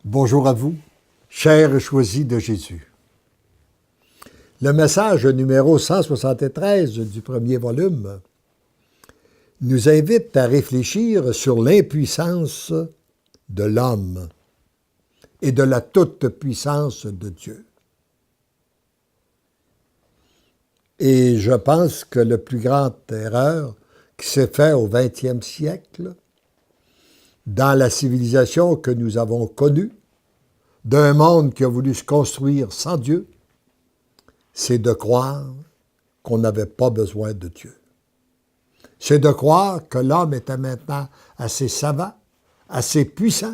Bonjour à vous, chers choisis de Jésus. Le message numéro 173 du premier volume nous invite à réfléchir sur l'impuissance de l'homme et de la toute-puissance de Dieu. Et je pense que la plus grande erreur qui s'est faite au 20e siècle, dans la civilisation que nous avons connue, d'un monde qui a voulu se construire sans Dieu, c'est de croire qu'on n'avait pas besoin de Dieu. C'est de croire que l'homme était maintenant assez savant, assez puissant,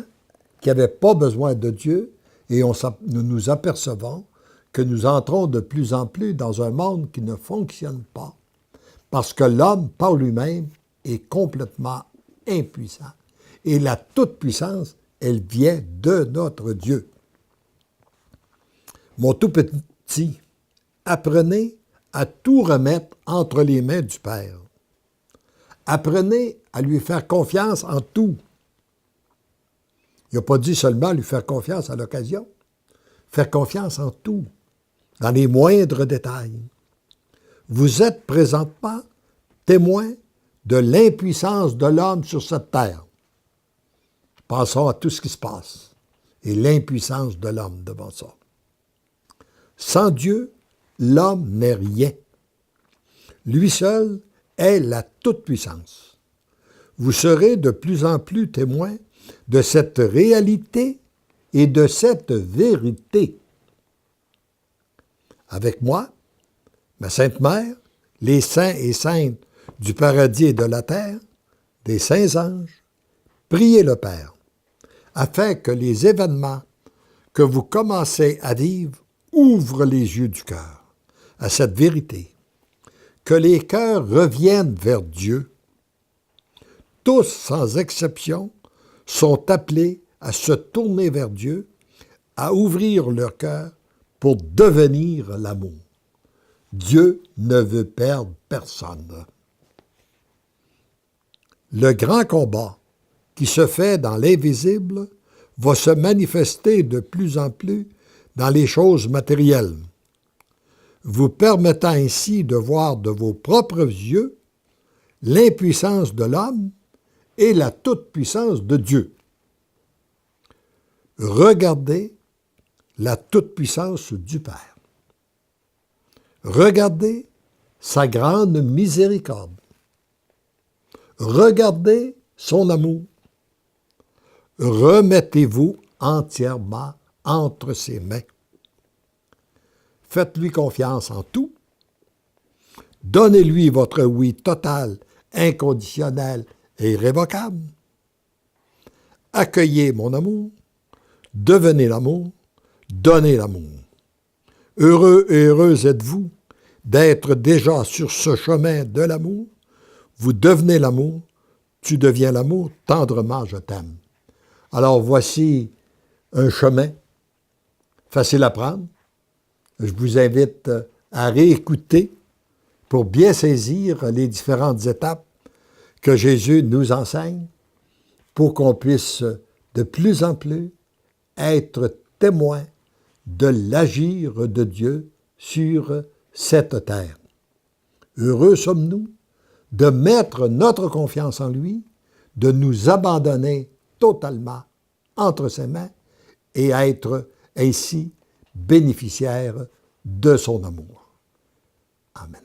qu'il n'avait pas besoin de Dieu, et nous nous apercevons que nous entrons de plus en plus dans un monde qui ne fonctionne pas, parce que l'homme, par lui-même, est complètement impuissant. Et la toute-puissance, elle vient de notre Dieu. Mon tout petit, apprenez à tout remettre entre les mains du Père. Apprenez à lui faire confiance en tout. Il n'a pas dit seulement lui faire confiance à l'occasion. Faire confiance en tout, dans les moindres détails. Vous êtes présentement témoin de l'impuissance de l'homme sur cette terre. Pensons à tout ce qui se passe et l'impuissance de l'homme devant ça. Sans Dieu, l'homme n'est rien. Lui seul est la toute-puissance. Vous serez de plus en plus témoin de cette réalité et de cette vérité. Avec moi, ma Sainte Mère, les saints et saintes du paradis et de la terre, des saints anges, priez le Père, afin que les événements que vous commencez à vivre ouvrent les yeux du cœur à cette vérité, que les cœurs reviennent vers Dieu. Tous, sans exception, sont appelés à se tourner vers Dieu, à ouvrir leur cœur pour devenir l'amour. Dieu ne veut perdre personne. Le grand combat qui se fait dans l'invisible va se manifester de plus en plus dans les choses matérielles, vous permettant ainsi de voir de vos propres yeux l'impuissance de l'homme et la toute-puissance de Dieu. Regardez la toute-puissance du Père. Regardez sa grande miséricorde. Regardez son amour. Remettez-vous entièrement entre ses mains. Faites-lui confiance en tout. Donnez-lui votre oui total, inconditionnel et irrévocable. Accueillez mon amour. Devenez l'amour. Donnez l'amour. Heureux et heureuse êtes-vous d'être déjà sur ce chemin de l'amour. Vous devenez l'amour. Tu deviens l'amour. Tendrement, je t'aime. Alors voici un chemin facile à prendre. Je vous invite à réécouter pour bien saisir les différentes étapes que Jésus nous enseigne pour qu'on puisse de plus en plus être témoin de l'agir de Dieu sur cette terre. Heureux sommes-nous de mettre notre confiance en lui, de nous abandonner totalement entre ses mains et être ainsi bénéficiaires de son amour. Amen.